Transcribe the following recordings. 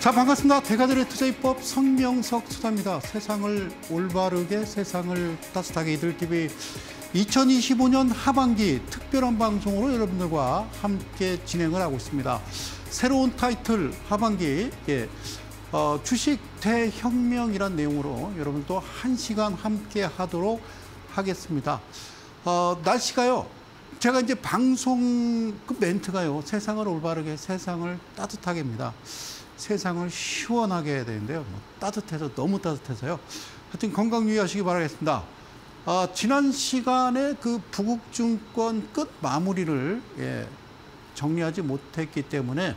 자, 반갑습니다. 대가들의 투자입법 성명석 투자입니다. 세상을 올바르게, 세상을 따뜻하게 이들TV 2025년 하반기 특별한 방송으로 여러분들과 함께 진행을 하고 있습니다. 새로운 타이틀 하반기 주식 대혁명이란 내용으로 여러분도 1시간 함께 하도록 하겠습니다. 날씨가요. 제가 이제 방송 그 멘트가요. 세상을 올바르게, 세상을 따뜻하게입니다. 세상을 시원하게 해야 되는데요. 따뜻해서 너무 따뜻해서요. 하여튼 건강 유의하시기 바라겠습니다. 지난 시간에 그 부국증권 끝 마무리를 정리하지 못했기 때문에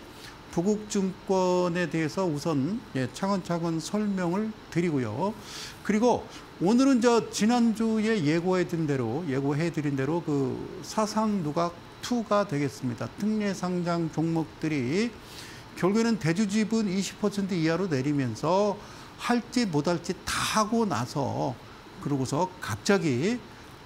부국증권에 대해서 우선 차근차근 설명을 드리고요. 그리고 오늘은 지난주에 예고해드린 대로 그 사상누각2가 되겠습니다. 특례상장 종목들이 결국에는 대주주분 20% 이하로 내리면서 할지 못할지 다 하고 나서 그러고서 갑자기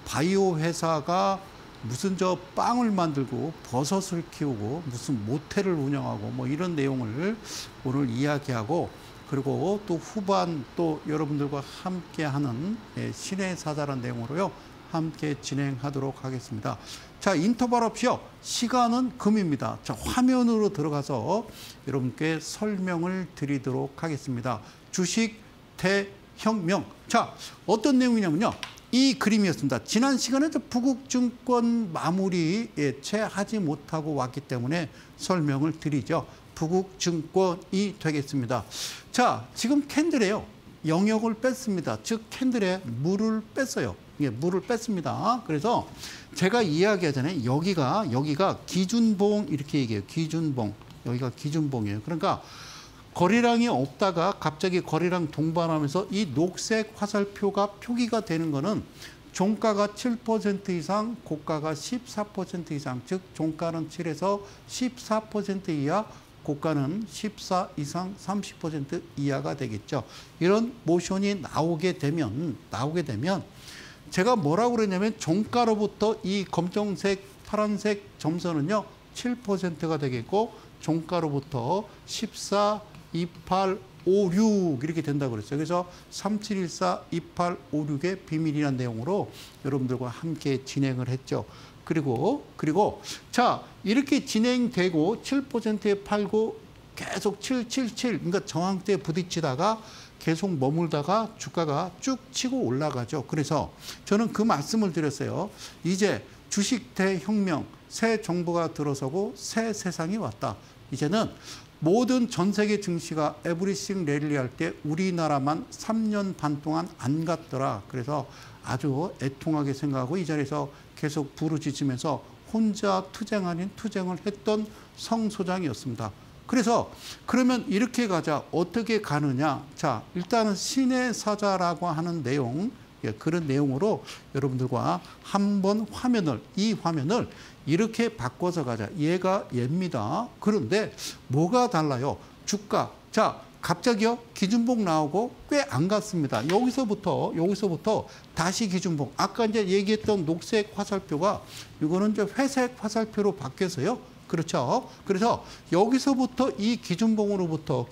바이오 회사가 무슨 빵을 만들고 버섯을 키우고 무슨 모텔을 운영하고 뭐 이런 내용을 오늘 이야기하고, 그리고 또 후반 또 여러분들과 함께하는 신의 사자라는 내용으로요. 함께 진행하도록 하겠습니다. 자, 인터벌 없이요. 시간은 금입니다. 자, 화면으로 들어가서 여러분께 설명을 드리도록 하겠습니다. 주식 대혁명. 자, 어떤 내용이냐면요. 이 그림이었습니다. 지난 시간에 부국증권 마무리 채 하지 못하고 왔기 때문에 설명을 드리죠. 부국증권이 되겠습니다. 자, 지금 캔들에요. 영역을 뺐습니다. 즉 캔들에 물을 뺐어요. 물을 뺐습니다. 그래서 제가 이야기하잖아요. 여기가 기준봉 이렇게 얘기해요. 기준봉. 여기가 기준봉이에요. 그러니까 거래량이 없다가 갑자기 거래량 동반하면서 이 녹색 화살표가 표기가 되는 거는 종가가 7% 이상, 고가가 14% 이상, 즉 종가는 7에서 14% 이하, 고가는 14 이상 30% 이하가 되겠죠. 이런 모션이 나오게 되면 제가 뭐라고 그러냐면 종가로부터 이 검정색, 파란색 점선은요 7%가 되겠고 종가로부터 14, 28, 56 이렇게 된다고 그랬어요. 그래서 3714, 28, 56의 비밀이라는 내용으로 여러분들과 함께 진행을 했죠. 그리고 자, 이렇게 진행되고 7%에 팔고 계속 777, 그러니까 저항대에 부딪히다가 계속 머물다가 주가가 쭉 치고 올라가죠. 그래서 저는 그 말씀을 드렸어요. 이제 주식 대혁명, 새 정부가 들어서고 새 세상이 왔다. 이제는 모든 전 세계 증시가 에브리싱 랠리 할 때 우리나라만 3년 반 동안 안 갔더라. 그래서 아주 애통하게 생각하고 이 자리에서 계속 부르짖으면서 혼자 투쟁 아닌 투쟁을 했던 성 소장이었습니다. 그래서 그러면 이렇게 가자. 어떻게 가느냐. 자, 일단은 신의 사자라고 하는 내용, 그런 내용으로 여러분들과 한번 이 화면을 이렇게 바꿔서 가자. 얘가 얘입니다. 그런데 뭐가 달라요? 주가. 자, 갑자기요. 기준봉 나오고 꽤 안 갔습니다. 여기서부터 다시 기준봉. 아까 이제 얘기했던 녹색 화살표가 이거는 이제 회색 화살표로 바뀌어서요. 그렇죠. 그래서 여기서부터 이 기준봉으로부터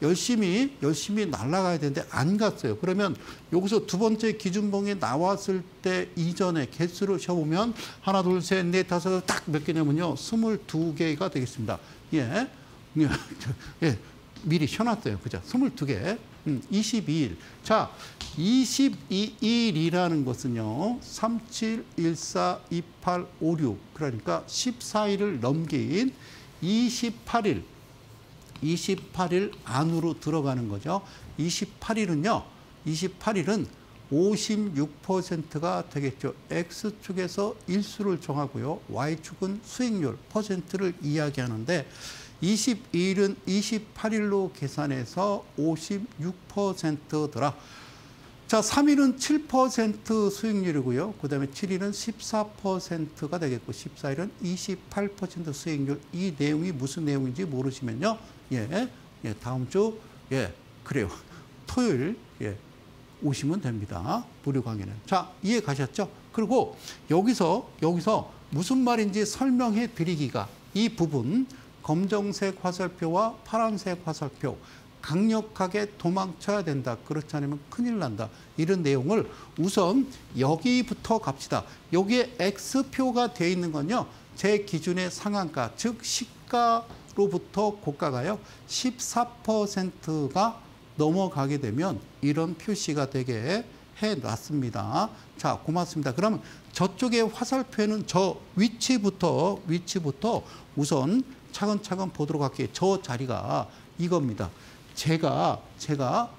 열심히 날아가야 되는데 안 갔어요. 그러면 여기서 두 번째 기준봉이 나왔을 때 이전에 개수를 쉬어보면 하나, 둘, 셋, 넷, 다섯, 딱 몇 개냐면요. 22개가 되겠습니다. 예. 미리 쉬어놨어요. 그죠? 22개. 22일. 자, 22일이라는 것은요. 3714, 28, 56. 그러니까 14일을 넘긴 28일 안으로 들어가는 거죠. 28일은 56%가 되겠죠. X축에서 일수를 정하고요. Y축은 수익률, 퍼센트를 이야기하는데 22일은 28일로 계산해서 56%더라. 자, 3일은 7% 수익률이고요. 그 다음에 7일은 14%가 되겠고 14일은 28% 수익률. 이 내용이 무슨 내용인지 모르시면요. 다음 주 그래요. 토요일 오시면 됩니다. 무료 강의는. 자, 이해 가셨죠? 그리고 여기서 무슨 말인지 설명해 드리기가 이 부분 검정색 화살표와 파란색 화살표 강력하게 도망쳐야 된다. 그렇지 않으면 큰일 난다. 이런 내용을 우선 여기부터 갑시다. 여기에 X표가 되어 있는 건요. 제 기준의 상한가, 즉 시가로부터 고가가요. 14%가 넘어가게 되면 이런 표시가 되게 해놨습니다. 자, 고맙습니다. 그럼 저쪽의 화살표에는 저 위치부터 우선 차근차근 보도록 할게요. 저 자리가 이겁니다. 제가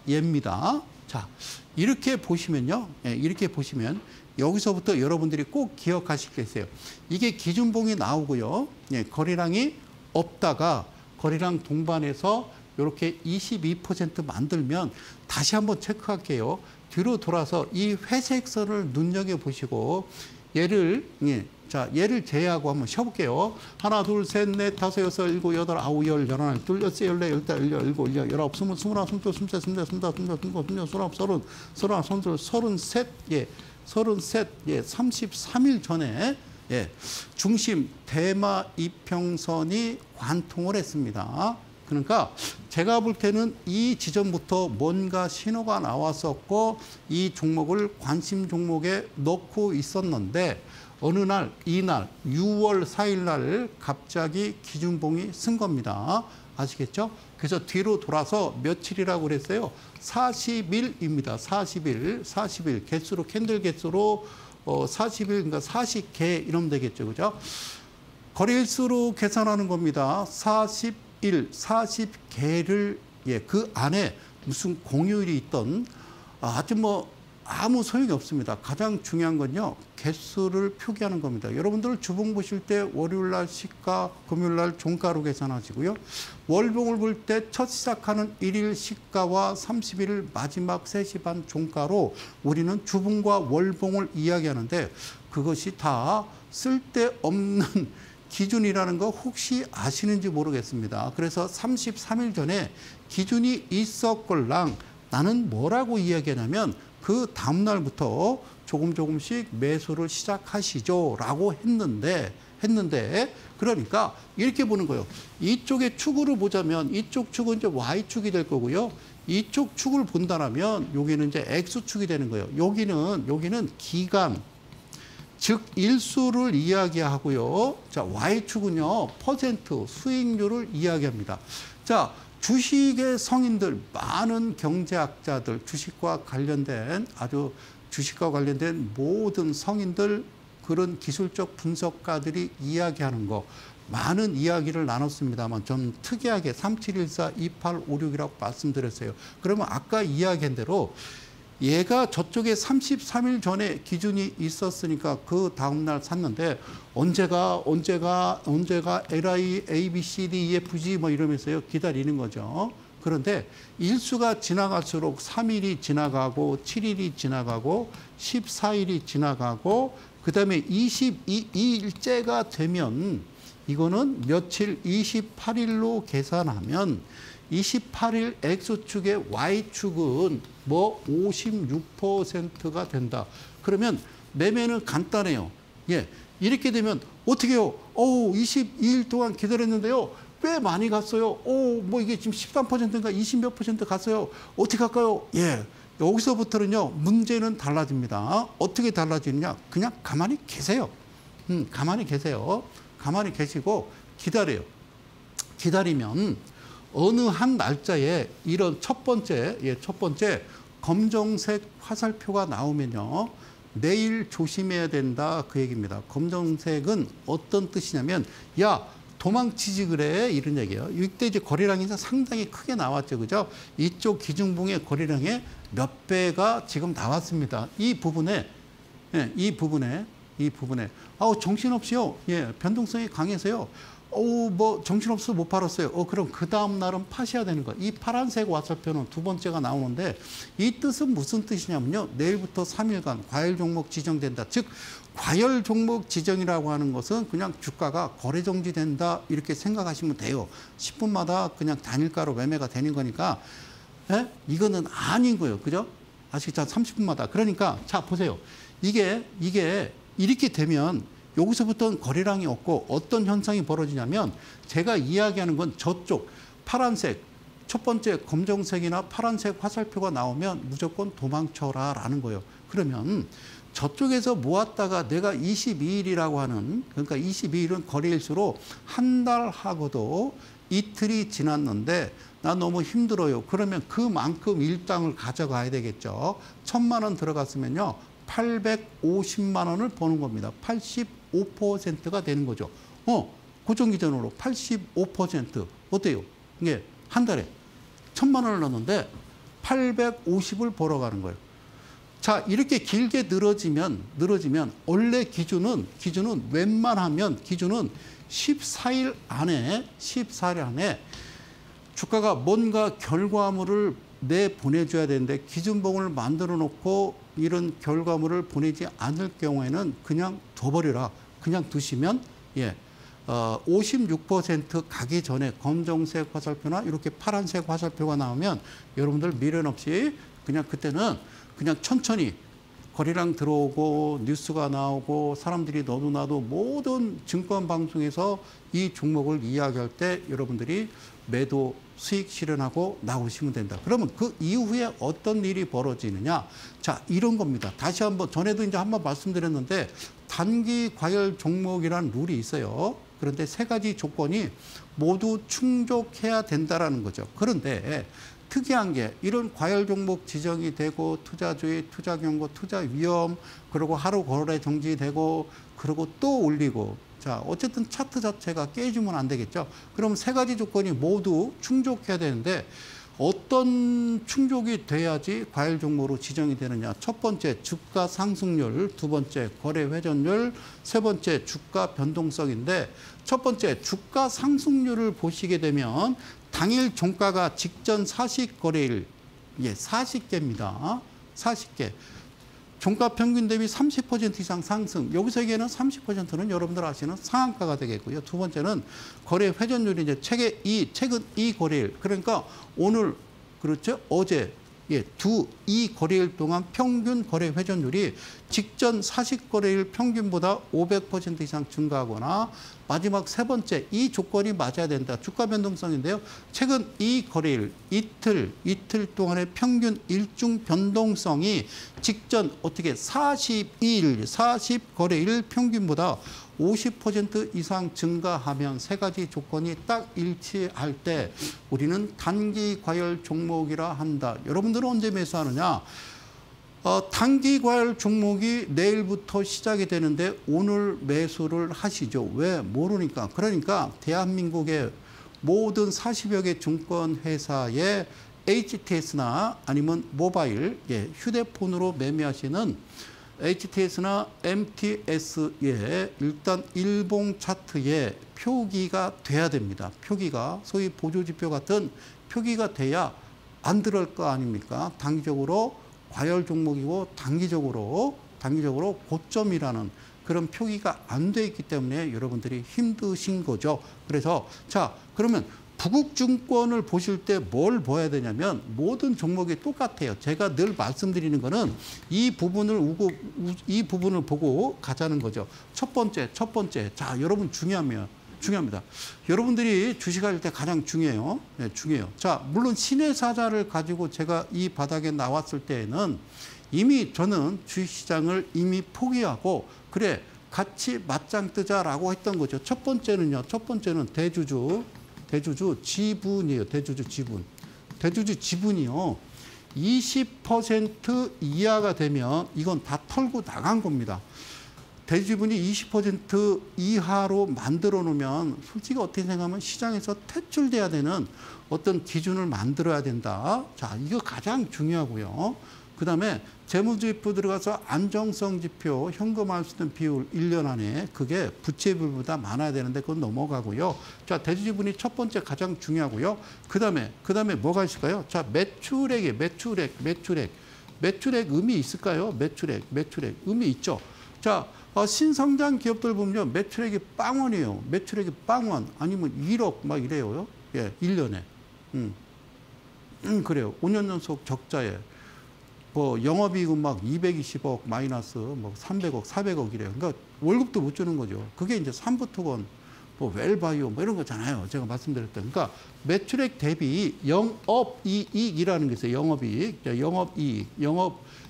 얘입니다. 자, 이렇게 보시면요. 예, 이렇게 보시면 여기서부터 여러분들이 꼭 기억하실 게 있어요. 이게 기준봉이 나오고요. 예, 거래량이 없다가 거래량 동반해서 이렇게 22% 만들면 다시 한번 체크할게요. 뒤로 돌아서 이 회색 선을 눈여겨보시고 얘를 제외하고 한번 쉬어볼게요. 하나, 둘, 셋, 넷, 다섯, 여섯, 일곱, 여덟, 아홉, 열, 열하나, 둘, 여섯, 열네, 열다, 열일곱, 열아홉, 스물, 스물하나, 스물둘, 스물셋, 스물넷, 스물다섯, 스물여섯, 스물일곱, 스물여덟, 서른, 서른하나, 서른둘, 서른셋, 서른셋, 33일 전에 중심 대마 이평선이 관통을 했습니다. 그러니까 제가 볼 때는 이 지점부터 뭔가 신호가 나왔었고 이 종목을 관심 종목에 넣고 있었는데 어느 날, 이날 6월 4일 날 갑자기 기준봉이 쓴 겁니다. 아시겠죠? 그래서 뒤로 돌아서 며칠이라고 그랬어요? 40일입니다. 40일. 개수로, 캔들 개수로 40일, 그러니까 40개 이러면 되겠죠. 그죠? 거래일수로 계산하는 겁니다. 40개를, 그 안에 무슨 공휴일이 있던 아무 소용이 없습니다. 가장 중요한 건요, 개수를 표기하는 겁니다. 여러분들 주봉 보실 때 월요일 날 시가, 금요일 날 종가로 계산하시고요. 월봉을 볼 때 첫 시작하는 1일 시가와 30일 마지막 3시 반 종가로 우리는 주봉과 월봉을 이야기하는데 그것이 다 쓸데없는 기준이라는 거 혹시 아시는지 모르겠습니다. 그래서 33일 전에 기준이 있었걸랑 나는 뭐라고 이야기하냐면 그 다음날부터 조금씩 매수를 시작하시죠 라고 했는데 그러니까 이렇게 보는 거예요. 이쪽의 축으로 보자면 이쪽 축은 이제 Y축이 될 거고요. 이쪽 축을 본다면 여기는 이제 X축이 되는 거예요. 여기는 기간, 즉 일수를 이야기하고요. 자, Y축은요, 퍼센트, 수익률을 이야기합니다. 자, 주식의 성인들, 많은 경제학자들, 주식과 관련된 모든 성인들, 그런 기술적 분석가들이 이야기하는 거, 많은 이야기를 나눴습니다만 좀 특이하게 37142856이라고 말씀드렸어요. 그러면 아까 이야기한 대로 얘가 저쪽에 33일 전에 기준이 있었으니까 그 다음날 샀는데 언제가 LI, A, B, C, D, E, F, G 뭐 이러면서요 기다리는 거죠. 그런데 일수가 지나갈수록 3일이 지나가고 7일이 지나가고 14일이 지나가고 그다음에 22일째가 되면 이거는 며칠 28일로 계산하면 28일 X축의 Y축은 56%가 된다. 그러면 매매는 간단해요. 이렇게 되면 어떻게 해요? 22일 동안 기다렸는데요. 꽤 많이 갔어요. 이게 지금 13%인가 20몇 % 갔어요. 어떻게 할까요? 여기서부터는요, 문제는 달라집니다. 어떻게 달라지느냐? 그냥 가만히 계세요. 가만히 계세요. 가만히 계시고 기다려요. 기다리면 어느 한 날짜에 이런 첫 번째 검정색 화살표가 나오면요. 내일 조심해야 된다 그 얘기입니다. 검정색은 어떤 뜻이냐면 도망치지 그래 이런 얘기예요. 이때 이제 거래량이 상당히 크게 나왔죠. 그죠? 이쪽 기준봉의 거래량의 몇 배가 지금 나왔습니다. 이 부분에 정신없이요. 변동성이 강해서요. 정신없어서 못 팔았어요. 그럼 그 다음 날은 파셔야 되는 거예요. 이 파란색 화살표는 두 번째가 나오는데 이 뜻은 무슨 뜻이냐면요. 내일부터 3일간 과열 종목 지정된다. 즉 과열 종목 지정이라고 하는 것은 그냥 주가가 거래 정지된다 이렇게 생각하시면 돼요. 10분마다 그냥 단일가로 매매가 되는 거니까 이거는 아닌 거예요. 그죠? 아시겠죠? 30분마다. 그러니까 자 보세요. 이게 이렇게 되면 여기서부터는 거래량이 없고 어떤 현상이 벌어지냐면 제가 이야기하는 건 저쪽 파란색, 첫 번째 검정색이나 파란색 화살표가 나오면 무조건 도망쳐라 라는 거예요. 그러면 저쪽에서 모았다가 내가 22일이라고 하는, 그러니까 22일은 거래일수로 한 달 하고도 이틀이 지났는데 나 너무 힘들어요. 그러면 그만큼 일당을 가져가야 되겠죠. 1,000만 원 들어갔으면요. 850만 원을 버는 겁니다. 85%가 되는 거죠. 고정기준으로 85%. 어때요? 이게 한 달에 1,000만 원을 넣었는데 850을 벌어가는 거예요. 자, 이렇게 길게 늘어지면 원래 기준은 웬만하면 기준은 14일 안에 주가가 뭔가 결과물을 내보내줘야 되는데 기준봉을 만들어 놓고 이런 결과물을 보내지 않을 경우에는 그냥 둬버려라. 그냥 두시면 56% 가기 전에 검정색 화살표나 이렇게 파란색 화살표가 나오면 여러분들 미련 없이 그냥 그때는 그냥 천천히 거래량 들어오고 뉴스가 나오고 사람들이 너도 나도 모든 증권 방송에서 이 종목을 이야기할 때 여러분들이 매도 수익 실현하고 나오시면 된다. 그러면 그 이후에 어떤 일이 벌어지느냐? 자, 이런 겁니다. 다시 한번 전에도 이제 한번 말씀드렸는데 단기 과열 종목이라는 룰이 있어요. 그런데 세 가지 조건이 모두 충족해야 된다라는 거죠. 그런데 특이한 게 이런 과열 종목 지정이 되고 투자주의, 투자 경고, 투자 위험, 그리고 하루 거래 정지되고 그리고 또 올리고, 자, 어쨌든 차트 자체가 깨지면 안 되겠죠. 그럼 세 가지 조건이 모두 충족해야 되는데 어떤 충족이 돼야지 과열 종목으로 지정이 되느냐. 첫 번째 주가 상승률, 두 번째 거래 회전율, 세 번째 주가 변동성인데 첫 번째 주가 상승률을 보시게 되면 당일 종가가 직전 40거래일, 40개입니다. 40개. 종가 평균 대비 30% 이상 상승. 여기서 얘기하는 30%는 여러분들 아시는 상한가가 되겠고요. 두 번째는 거래 회전율이 이제 최근 2거래일. 그러니까 오늘, 그렇죠? 어제, 이 거래일 동안 평균 거래 회전율이 직전 40거래일 평균보다 500% 이상 증가하거나 마지막 세 번째, 이 조건이 맞아야 된다. 주가 변동성인데요. 최근 이 거래일, 이틀 동안의 평균 일중 변동성이 직전 어떻게 40거래일 평균보다 50% 이상 증가하면 세 가지 조건이 딱 일치할 때 우리는 단기 과열 종목이라 한다. 여러분들은 언제 매수하느냐? 단기 과열 종목이 내일부터 시작이 되는데 오늘 매수를 하시죠. 왜? 모르니까. 그러니까 대한민국의 모든 40여 개 증권회사의 HTS나 아니면 모바일, 휴대폰으로 매매하시는 HTS나 MTS에 일단 일봉 차트에 표기가 돼야 됩니다. 표기가 소위 보조지표 같은 표기가 돼야 안 들어갈 거 아닙니까? 단기적으로 과열 종목이고 단기적으로 고점이라는 그런 표기가 안 돼 있기 때문에 여러분들이 힘드신 거죠. 그래서 자, 그러면 부국증권을 보실 때 뭘 봐야 되냐면 모든 종목이 똑같아요. 제가 늘 말씀드리는 거는 이 부분을 보고 가자는 거죠. 첫 번째. 자, 여러분 중요합니다. 여러분들이 주식할 때 가장 중요해요. 중요해요. 자, 물론 신의 사자를 가지고 제가 이 바닥에 나왔을 때에는 이미 저는 주식시장을 이미 포기하고 그래 같이 맞짱 뜨자라고 했던 거죠. 첫 번째는 대주주 지분이에요. 대주주 지분이요. 20% 이하가 되면 이건 다 털고 나간 겁니다. 대주주분이 20% 이하로 만들어 놓으면 솔직히 어떻게 생각하면 시장에서 퇴출돼야 되는 어떤 기준을 만들어야 된다. 자, 이거 가장 중요하고요. 그다음에 재무지표 들어가서 안정성 지표, 현금할 수 있는 비율 1년 안에 그게 부채비율보다 많아야 되는데 그건 넘어가고요. 자, 대주주분이 첫 번째 가장 중요하고요. 그다음에 뭐가 있을까요? 자, 매출액 의미 있을까요? 매출액 의미 있죠. 자, 신성장 기업들 보면 매출액이 빵원이에요. 매출액이 빵원 아니면 1억 막 이래요. 1년에. 그래요. 5년 연속 적자에. 영업이익은 막 220억 마이너스, 300억, 400억 이래요. 그러니까 월급도 못 주는 거죠. 그게 이제 삼부토건, 뭐 웰바이오 뭐 이런 거잖아요. 제가 말씀드렸던. 그러니까 매출액 대비 영업이익이라는 게 있어요. 영업이익. 영업이익.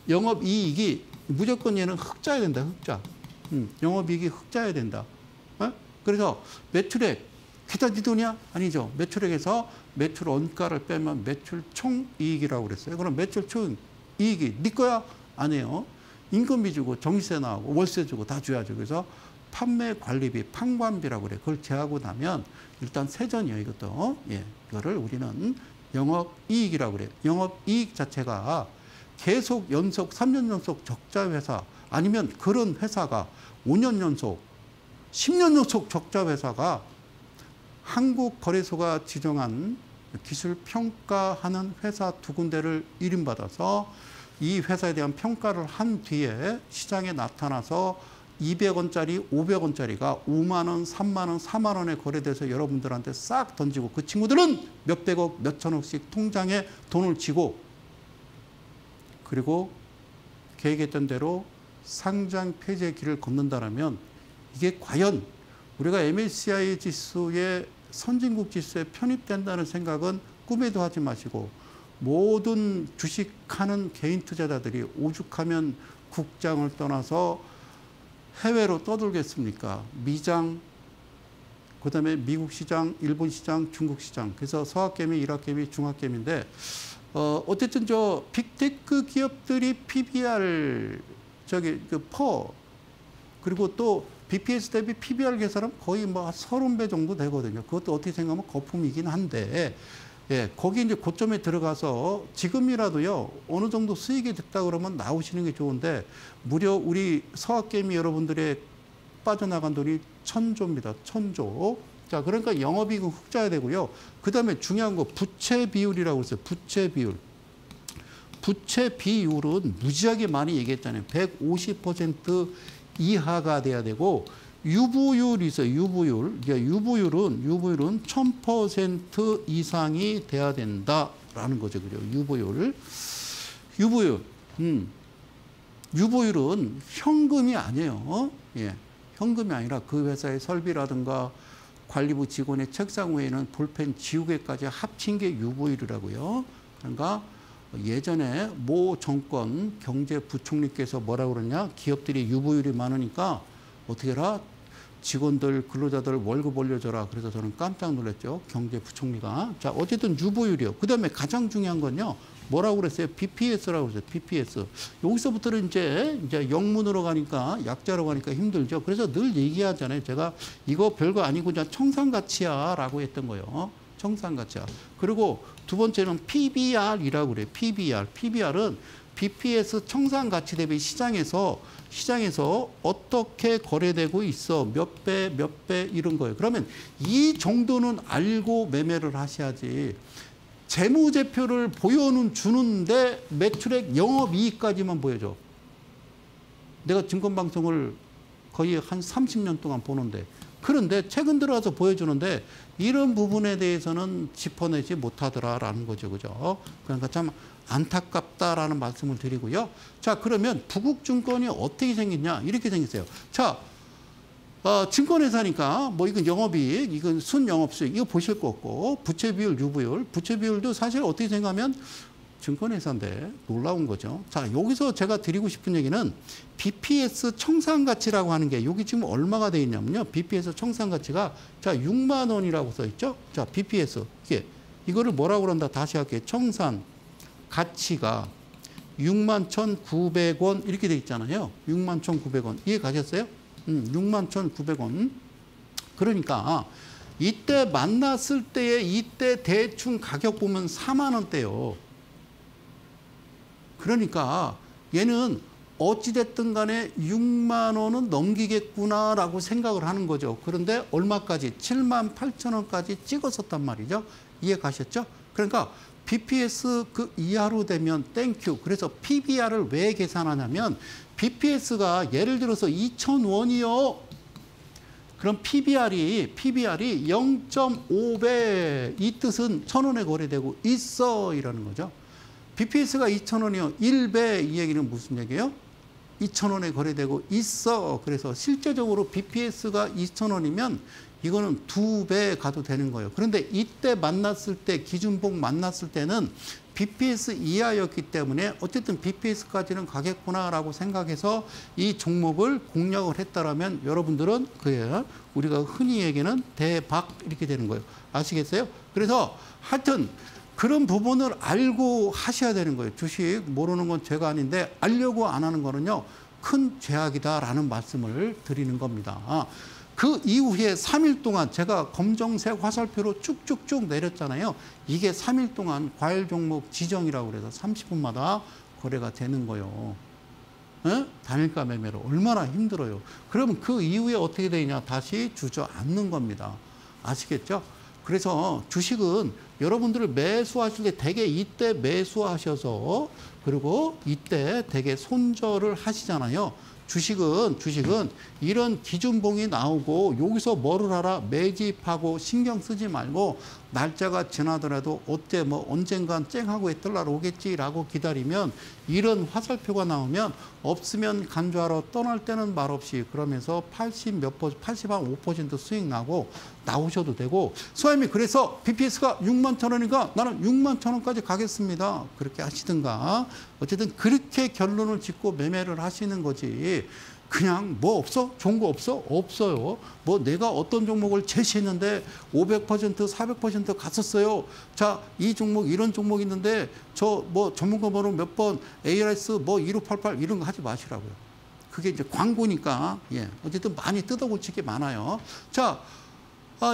영업이익이 무조건 얘는 흑자야 된다. 흑자. 영업이익이 흑자야 된다. 어? 그래서 매출액 기타 네 돈이야? 아니죠. 매출액에서 매출 원가를 빼면 매출 총이익이라고 그랬어요. 그럼 매출 총이익이 네 거야? 아니에요. 임금비 주고 정시세 나오고 월세 주고 다 줘야죠. 그래서 판매 관리비, 판관비라고 그래. 그걸 제하고 나면 일단 세전이에요. 이것도. 예, 이거를 우리는 영업이익이라고 그래요. 영업이익 자체가 계속 연속 3년 연속 적자 회사 아니면 그런 회사가 5년 연속, 10년 연속 적자 회사가 한국거래소가 지정한 기술 평가하는 회사 2군데를 일임받아서 이 회사에 대한 평가를 한 뒤에 시장에 나타나서 200원짜리, 500원짜리가 5만 원, 3만 원, 4만 원에 거래돼서 여러분들한테 싹 던지고 그 친구들은 몇백억, 몇천억씩 통장에 돈을 쥐고 그리고 계획했던 대로 상장 폐지의 길을 걷는다면 이게 과연 우리가 MSCI 지수에 선진국 지수에 편입된다는 생각은 꿈에도 하지 마시고 모든 주식하는 개인 투자자들이 오죽하면 국장을 떠나서 해외로 떠돌겠습니까? 미장, 그다음에 미국 시장, 일본 시장, 중국 시장. 그래서 서학개미, 일학개미, 중학개미인데 어쨌든 저 빅테크 기업들이 PBR 그리고 또 BPS 대비 PBR 계산은 거의 뭐 30배 정도 되거든요. 그것도 어떻게 생각하면 거품이긴 한데 예, 거기 이제 고점에 들어가서 지금이라도요, 어느 정도 수익이 됐다 그러면 나오시는 게 좋은데, 무려 우리 서학개미 여러분들의 빠져나간 돈이 1,000조입니다. 1,000조. 자, 그러니까 영업이익은 흑자야 되고요. 그 다음에 중요한 거 부채 비율이라고 했어요. 부채 비율. 부채 비율은 무지하게 많이 얘기했잖아요. 150% 이하가 돼야 되고, 유보율이 있어요. 유보율. 유보율은 1000% 이상이 돼야 된다라는 거죠. 그죠? 유보율은 현금이 아니에요. 예. 현금이 아니라 그 회사의 설비라든가 관리부 직원의 책상 위에는 볼펜 지우개까지 합친 게 유보율이라고요. 그러니까 예전에 모 정권 경제부총리께서 뭐라고 그러냐? 기업들이 유보율이 많으니까 어떻게 해라? 직원들, 근로자들 월급 올려줘라. 그래서 저는 깜짝 놀랐죠. 경제부총리가. 자, 어쨌든 유보율이요. 그 다음에 가장 중요한 건요. 뭐라고 그랬어요? BPS라고 그랬어요. BPS. 여기서부터는 이제 영문으로 가니까, 약자로 가니까 힘들죠. 그래서 늘 얘기하잖아요. 제가 이거 별거 아니고 그냥 청산가치야 라고 했던 거예요. 청산가치야. 그리고 두 번째는 PBR이라고 그래요. PBR. PBR은 BPS 청산가치 대비 시장에서 어떻게 거래되고 있어. 몇 배 이런 거예요. 그러면 이 정도는 알고 매매를 하셔야지. 재무제표를 주는데 매출액 영업이익까지만 보여줘. 내가 증권방송을 거의 한 30년 동안 보는데, 그런데 최근 들어와서 보여주는데 이런 부분에 대해서는 짚어내지 못하더라라는 거죠. 그죠? 그러니까 참 안타깝다라는 말씀을 드리고요. 자, 그러면 부국증권이 어떻게 생겼냐? 이렇게 생겼어요. 자, 증권회사니까 뭐 이건 영업이익, 이건 순영업수익, 이거 보실 거 없고, 부채비율, 유보율, 부채비율도 사실 어떻게 생각하면 증권회사인데 놀라운 거죠. 자, 여기서 제가 드리고 싶은 얘기는 BPS 청산가치라고 하는 게 여기 지금 얼마가 돼 있냐면요. BPS 청산가치가 자 6만 원이라고 써 있죠. 자, BPS 이거를 뭐라고 그런다 다시 할게요. 청산 가치가 61,900원 이렇게 돼 있잖아요. 61,900원 이해 가셨어요? 61,900원. 그러니까 이때 만났을 때에 이때 대충 가격 보면 4만 원대요. 그러니까 얘는 어찌됐든 간에 6만 원은 넘기겠구나라고 생각을 하는 거죠. 그런데 얼마까지? 78,000원까지 찍었었단 말이죠. 이해 가셨죠? 그러니까 BPS 그 이하로 되면 땡큐. 그래서 PBR을 왜 계산하냐면 BPS가 예를 들어서 2,000원이요. 그럼 PBR이 0.5배 이 뜻은 1,000원에 거래되고 있어 이라는 거죠. BPS가 2,000원이요. 1배 이 얘기는 무슨 얘기예요? 2,000원에 거래되고 있어. 그래서 실제적으로 BPS가 2,000원이면 이거는 2배 가도 되는 거예요. 그런데 이때 만났을 때, 기준봉 만났을 때는 BPS 이하였기 때문에 어쨌든 BPS까지는 가겠구나라고 생각해서 이 종목을 공략을 했다라면 여러분들은 그게 우리가 흔히 얘기하는 대박 이렇게 되는 거예요. 아시겠어요? 그래서 하여튼 그런 부분을 알고 하셔야 되는 거예요. 주식 모르는 건 죄가 아닌데 알려고 안 하는 거는요, 큰 죄악이다라는 말씀을 드리는 겁니다. 그 이후에 3일 동안 제가 검정색 화살표로 쭉쭉쭉 내렸잖아요. 이게 3일 동안 과일 종목 지정이라고 그래서 30분마다 거래가 되는 거예요. 에? 단일가 매매로 얼마나 힘들어요. 그러면 그 이후에 어떻게 되냐? 다시 주저앉는 겁니다. 아시겠죠? 그래서 주식은 여러분들을 매수하실 때 대개 이때 매수하셔서 그리고 이때 대개 손절을 하시잖아요. 주식은 이런 기준봉이 나오고 여기서 뭐를 하라? 매집하고 신경 쓰지 말고 날짜가 지나더라도 어때 뭐 언젠간 쨍하고 애떨날 오겠지라고 기다리면 이런 화살표가 나오면 없으면 간주하러 떠날 때는 말없이 그러면서 85% 수익 나고 나오셔도 되고 소장님이 그래서 BPS가 61,000원이니까 나는 61,000원까지 가겠습니다. 그렇게 하시든가 어쨌든 그렇게 결론을 짓고 매매를 하시는 거지. 그냥 뭐 없어? 좋은 거 없어? 없어요. 뭐 내가 어떤 종목을 제시했는데 500%, 400% 갔었어요. 자, 이 종목 이런 종목 있는데 저 뭐 전문가 번호 몇 번 ARS 뭐 1588 이런 거 하지 마시라고요. 그게 이제 광고니까. 예. 어쨌든 많이 뜯어고칠 게 많아요. 자,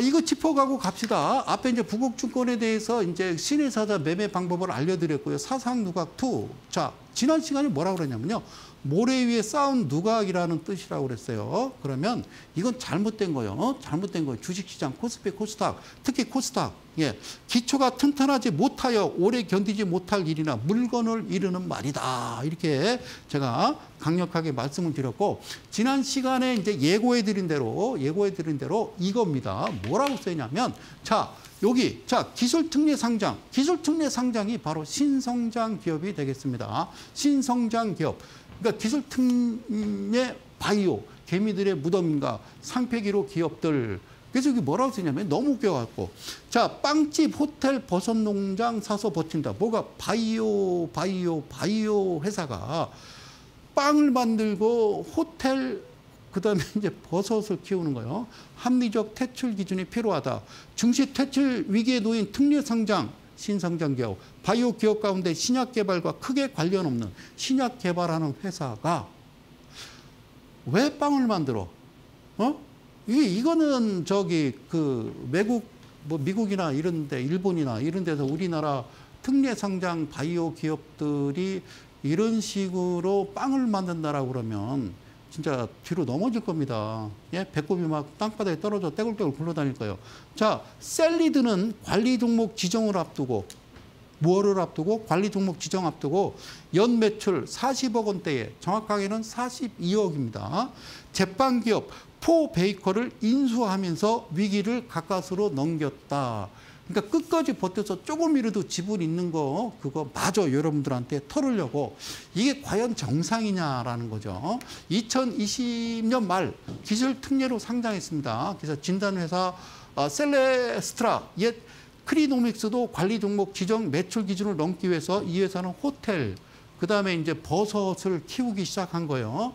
이거 짚어가고 갑시다. 앞에 이제 부국증권에 대해서 이제 신의사자 매매 방법을 알려드렸고요. 사상누각2. 자, 지난 시간에 뭐라고 그랬냐면요. 모래 위에 쌓은 누각이라는 뜻이라고 그랬어요. 그러면 이건 잘못된 거예요. 잘못된 거예요. 주식시장, 코스피, 코스닥, 특히 코스닥. 예. 기초가 튼튼하지 못하여 오래 견디지 못할 일이나 물건을 이루는 말이다. 이렇게 제가 강력하게 말씀을 드렸고, 지난 시간에 이제 예고해드린 대로 이겁니다. 뭐라고 쓰냐면, 자, 여기, 자, 기술특례 상장. 기술특례 상장이 바로 신성장 기업이 되겠습니다. 신성장 기업. 그러니까 기술특례 바이오, 개미들의 무덤인가, 상폐기로 기업들. 그래서 이게 뭐라고 쓰냐면 너무 웃겨갖고. 자, 빵집, 호텔, 버섯농장 사서 버틴다. 뭐가 바이오 회사가 빵을 만들고 호텔, 그 다음에 이제 버섯을 키우는 거예요. 합리적 퇴출 기준이 필요하다. 증시 퇴출 위기에 놓인 특례 상장, 신성장 기업, 바이오 기업 가운데 신약 개발과 크게 관련 없는 신약 개발하는 회사가 왜 빵을 만들어? 이거는 저기 그 외국 뭐 미국이나 이런 데 일본이나 이런 데서 우리나라 특례 상장 바이오 기업들이 이런 식으로 빵을 만든다라고 그러면 진짜 뒤로 넘어질 겁니다. 예? 배꼽이 막 땅바닥에 떨어져 떼굴떼굴 굴러다닐 거예요. 자, 셀리드는 관리 종목 지정을 앞두고 뭐를 앞두고 관리 종목 지정 앞두고 연 매출 40억 원대에 정확하게는 42억입니다. 제빵기업 포베이커를 인수하면서 위기를 가까스로 넘겼다. 그러니까 끝까지 버텨서 조금이라도 지분 있는 거 그거 마저 여러분들한테 털으려고 이게 과연 정상이냐라는 거죠. 2020년 말 기술특례로 상장했습니다. 그래서 진단회사 셀레스트라 옛 크리노믹스도 관리 종목 지정 매출 기준을 넘기 위해서 이 회사는 호텔 그다음에 이제 버섯을 키우기 시작한 거예요.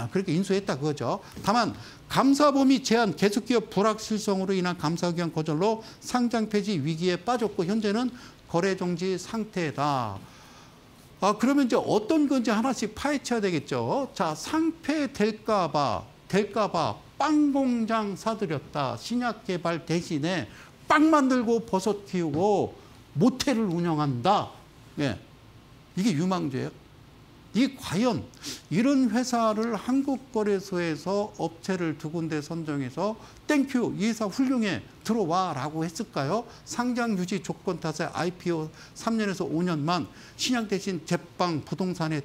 그렇게 인수했다 그거죠. 다만 감사 범위 제한 계속기업 불확실성으로 인한 감사 의견 거절로 상장 폐지 위기에 빠졌고 현재는 거래 정지 상태다. 그러면 이제 어떤 건지 하나씩 파헤쳐야 되겠죠. 자, 상폐될까 봐 빵 공장 사들였다. 신약 개발 대신에 빵 만들고 버섯 키우고 모텔을 운영한다. 예. 이게 유망주예요. 이 과연 이런 회사를 한국거래소에서 업체를 두 군데 선정해서 땡큐 이 회사 훌륭해 들어와라고 했을까요? 상장 유지 조건 탓에 IPO 3년에서 5년만 신약 대신 제빵 부동산에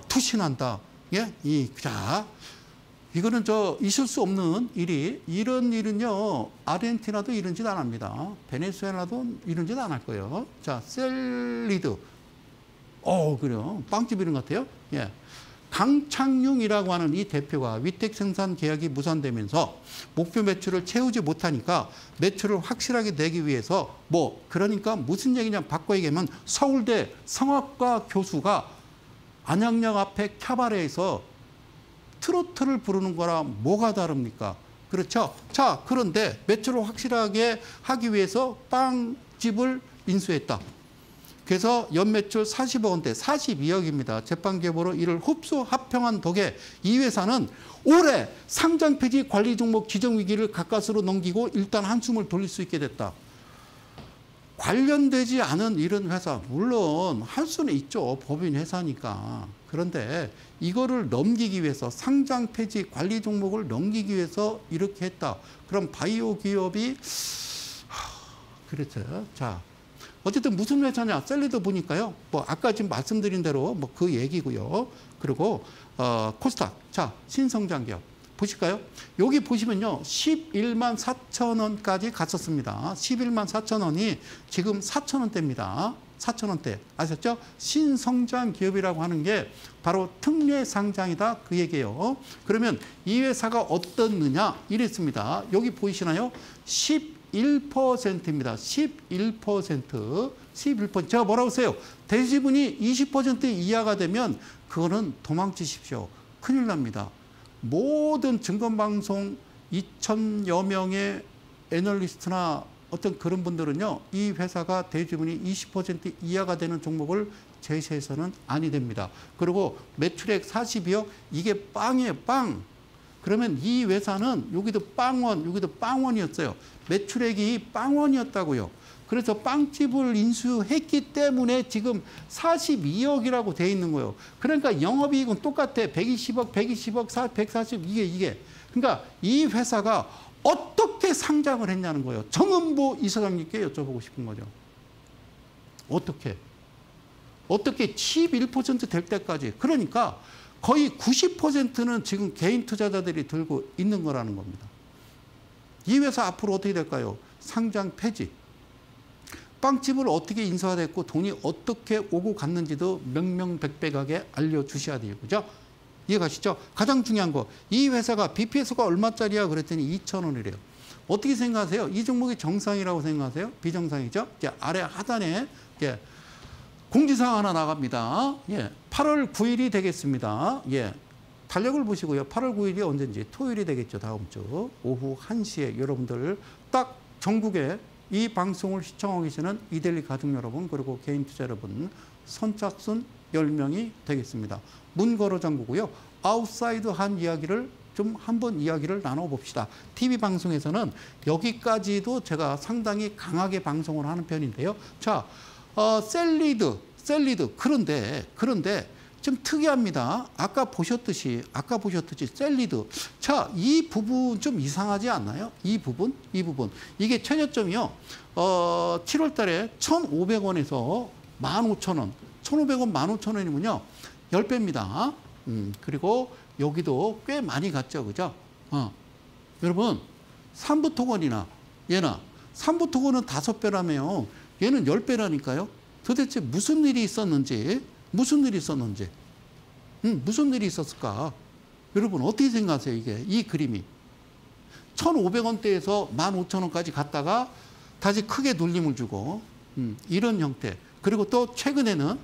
투신한다. 예? 자, 이거는 있을 수 없는 일이 이런 일은요 아르헨티나도 이런 짓 안 합니다. 베네수엘라도 이런 짓 안 할 거예요. 자, 셀리드. 그래요. 빵집 이름 같아요. 예. 강창융이라고 하는 이 대표가 위택 생산 계약이 무산되면서 목표 매출을 채우지 못하니까 매출을 확실하게 내기 위해서 그러니까 무슨 얘기냐 바꿔 얘기하면 서울대 성악과 교수가 안양역 앞에 캬바레에서 트로트를 부르는 거랑 뭐가 다릅니까? 그렇죠? 자, 그런데 매출을 확실하게 하기 위해서 빵집을 인수했다. 그래서 연매출 40억 원대, 42억입니다. 재판계보로 이를 흡수 합병한 덕에 이 회사는 올해 상장 폐지 관리 종목 지정 위기를 가까스로 넘기고 일단 한숨을 돌릴 수 있게 됐다. 관련되지 않은 이런 회사, 물론 할 수는 있죠. 법인 회사니까. 그런데 이거를 넘기기 위해서 상장 폐지 관리 종목을 넘기기 위해서 이렇게 했다. 그럼 바이오 기업이 그렇죠. 자. 어쨌든 무슨 회사냐? 셀리드 보니까요. 아까 지금 말씀드린 대로 그 얘기고요. 그리고 코스닥. 자, 신성장 기업. 보실까요? 여기 보시면요. 11만 4천 원까지 갔었습니다. 11만 4천 원이 지금 4천 원대입니다. 4천 원대. 아셨죠? 신성장 기업이라고 하는 게 바로 특례 상장이다. 그 얘기예요. 그러면 이 회사가 어떻느냐? 이랬습니다. 여기 보이시나요? 11%입니다. 11%. 11%. 제가 뭐라고 써요? 대지분이 20% 이하가 되면 그거는 도망치십시오. 큰일 납니다. 모든 증권방송 2,000여 명의 애널리스트나 어떤 그런 분들은요. 이 회사가 대지분이 20% 이하가 되는 종목을 제시해서는 아니 됩니다. 그리고 매출액 42억 이게 빵이에요. 빵. 그러면 이 회사는 여기도 빵원, 여기도 빵원이었어요. 매출액이 빵원이었다고요. 그래서 빵집을 인수했기 때문에 지금 42억이라고 돼 있는 거예요. 그러니까 영업이익은 똑같아. 120억, 120억, 140, 이게. 그러니까 이 회사가 어떻게 상장을 했냐는 거예요. 정은보 이사장님께 여쭤보고 싶은 거죠. 어떻게 11% 될 때까지. 그러니까 거의 90%는 지금 개인 투자자들이 들고 있는 거라는 겁니다. 이 회사 앞으로 어떻게 될까요? 상장 폐지. 빵집을 어떻게 인수화됐고 돈이 어떻게 오고 갔는지도 명명백백하게 알려주셔야 돼요. 그죠? 이해가시죠? 가장 중요한 거. 이 회사가 BPS가 얼마짜리야? 그랬더니 2,000원이래요. 어떻게 생각하세요? 이 종목이 정상이라고 생각하세요? 비정상이죠? 이제 아래 하단에 공지사항 하나 나갑니다. 8월 9일이 되겠습니다. 달력을 보시고요. 8월 9일이 언제인지 토요일이 되겠죠. 다음 주 오후 1시에 여러분들 딱 전국에 이 방송을 시청하고 계시는 이데일리 가족 여러분 그리고 개인 투자 여러분 선착순 10명이 되겠습니다. 문 걸어 잠그고요. 아웃사이드 한 이야기를 좀 한번 이야기를 나눠봅시다. TV 방송에서는 여기까지도 제가 상당히 강하게 방송을 하는 편인데요. 자, 셀리드. 그런데 좀 특이합니다. 아까 보셨듯이 셀리드. 자, 이 부분 좀 이상하지 않나요? 이 부분. 이게 최저점이요. 7월 달에 1,500원에서 15,000원. 1,500원, 15,000원이면요. 10배입니다. 그리고 여기도 꽤 많이 갔죠. 그죠? 여러분, 삼부토건이나 얘나 삼부토건은 5배라며요. 얘는 10배라니까요. 도대체 무슨 일이 있었는지. 무슨 일이 있었을까? 여러분 어떻게 생각하세요? 이 그림이 1,500원대에서 15,000원까지 갔다가 다시 크게 눌림을 주고 이런 형태. 그리고 또 최근에는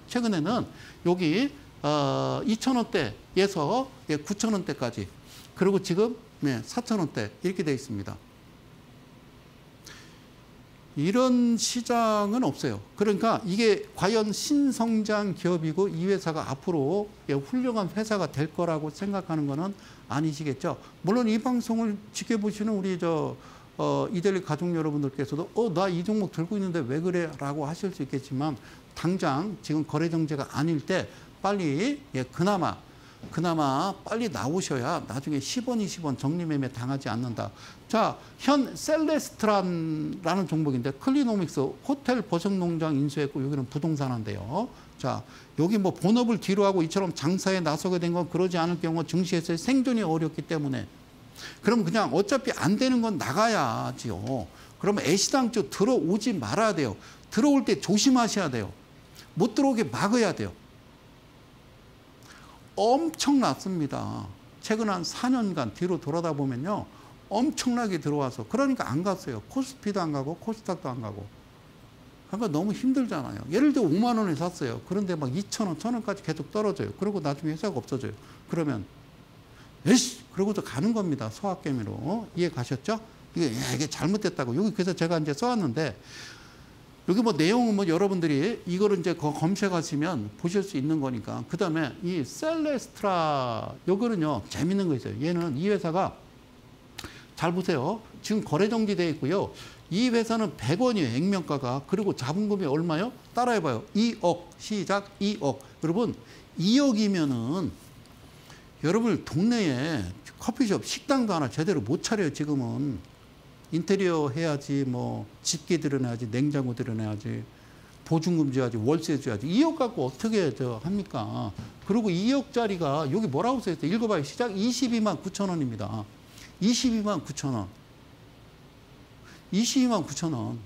여기 2,000원대에서 9,000원대까지 그리고 지금 4,000원대 이렇게 되어 있습니다. 이런 시장은 없어요. 그러니까 이게 과연 신성장 기업이고 이 회사가 앞으로 훌륭한 회사가 될 거라고 생각하는 거는 아니시겠죠. 물론 이 방송을 지켜보시는 우리 이데일리 가족 여러분들께서도 나 이 종목 들고 있는데 왜 그래? 라고 하실 수 있겠지만 당장 지금 거래 정제가 아닐 때 빨리 그나마 빨리 나오셔야 나중에 10원, 20원 정리매매 당하지 않는다. 자, 현 셀레스트라는 종목인데 클리노믹스 호텔 버섯농장 인수했고 여기는 부동산인데요. 자, 여기 본업을 뒤로 하고 이처럼 장사에 나서게 된 건 그러지 않을 경우 증시에서 생존이 어렵기 때문에 그럼 그냥 어차피 안 되는 건 나가야지요. 그러면 애시당초 들어오지 말아야 돼요. 들어올 때 조심하셔야 돼요. 못 들어오게 막아야 돼요. 엄청났습니다. 최근 한 4년간 뒤로 돌아다 보면요. 엄청나게 들어와서 그러니까 안 갔어요. 코스피도 안 가고 코스닥도 안 가고. 그러니까 너무 힘들잖아요. 예를 들어 5만 원에 샀어요. 그런데 막 2,000원, 1,000원까지 계속 떨어져요. 그리고 나중에 회사가 없어져요. 그러면 에이씨! 그러고도 가는 겁니다. 소확개미로. 이해 가셨죠? 이게 잘못됐다고. 여기 그래서 제가 이제 써왔는데 여기 뭐 내용은 뭐 여러분들이 이거를 이제 검색하시면 보실 수 있는 거니까. 그 다음에 이 셀레스트라 요거는요 재밌는 거 있어요. 얘는 이 회사가 잘 보세요. 지금 거래 정지되어 있고요. 이 회사는 100원이에요. 액면가가. 그리고 자본금이 얼마요? 따라해봐요. 2억. 시작 2억. 여러분 2억이면은 여러분 동네에 커피숍 식당도 하나 제대로 못 차려요. 지금은. 인테리어 해야지, 뭐 집게 들여내야지, 냉장고 들여내야지, 보증금 줘야지, 월세 줘야지. 2억 갖고 어떻게 합니까? 그리고 2억짜리가 여기 뭐라고 써있어요? 읽어봐요. 시작 22만 9천 원입니다. 22만 9천 원. 22만 9천 원.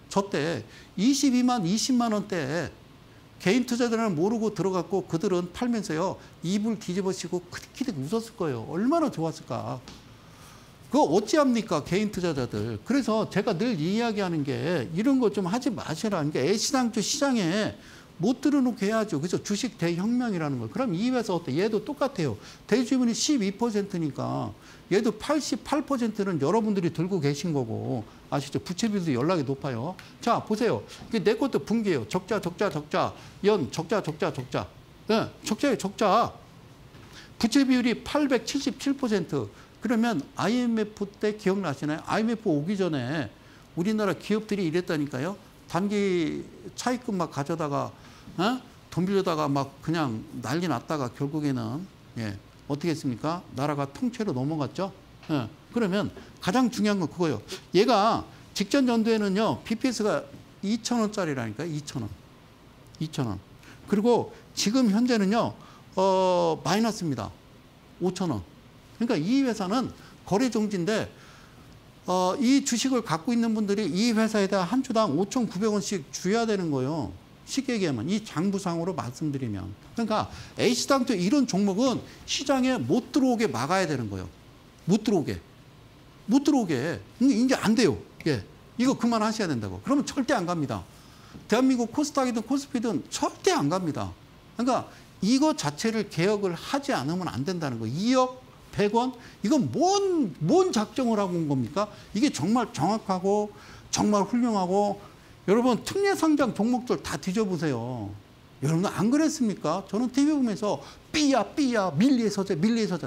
저 때 22만 20만 원대 개인 투자자들은 모르고 들어갔고 그들은 팔면서요. 입을 뒤집어쓰고 크득크득 웃었을 거예요. 얼마나 좋았을까. 그거 어찌합니까? 개인 투자자들. 그래서 제가 늘 이야기하는 게 이런 거 좀 하지 마시라는 게 애시당초 시장에 못 들어놓게 해야죠. 그래서 주식 대혁명이라는 거예요. 그럼 이 회사 어때? 얘도 똑같아요. 대주주분이 12%니까 얘도 88%는 여러분들이 들고 계신 거고 아시죠? 부채 비율도 연락이 높아요. 자 보세요. 이게 내 것도 분기예요. 적자 적자 적자 연 적자 적자 적자. 네, 적자예요 적자. 부채 비율이 877%. 그러면 IMF 때 기억나시나요? IMF 오기 전에 우리나라 기업들이 이랬다니까요. 단기 차입금 막 가져다가 돈 빌려다가 막 그냥 난리 났다가 결국에는 어떻게 했습니까? 나라가 통째로 넘어갔죠. 그러면 가장 중요한 건 그거예요. 얘가 직전 연도에는요. BPS가 2,000원짜리라니까요. 2,000원. 2,000원. 그리고 지금 현재는요. 마이너스입니다. 5,000원. 그러니까 이 회사는 거래 정지인데 이 주식을 갖고 있는 분들이 이 회사에다 한 주당 5,900원씩 줘야 되는 거예요. 쉽게 얘기하면 이 장부상으로 말씀드리면. 그러니까 H당초 이런 종목은 시장에 못 들어오게 막아야 되는 거예요. 못 들어오게. 못 들어오게. 이제 안 돼요. 예. 이거 그만하셔야 된다고. 그러면 절대 안 갑니다. 대한민국 코스닥이든 코스피든 절대 안 갑니다. 그러니까 이거 자체를 개혁을 하지 않으면 안 된다는 거예요. 2억 100원? 이건 뭔 작정을 하고 온 겁니까? 이게 정말 정확하고 정말 훌륭하고 여러분 특례상장 종목들 다 뒤져보세요. 여러분 안 그랬습니까? 저는 TV 보면서 삐야 밀리의 서재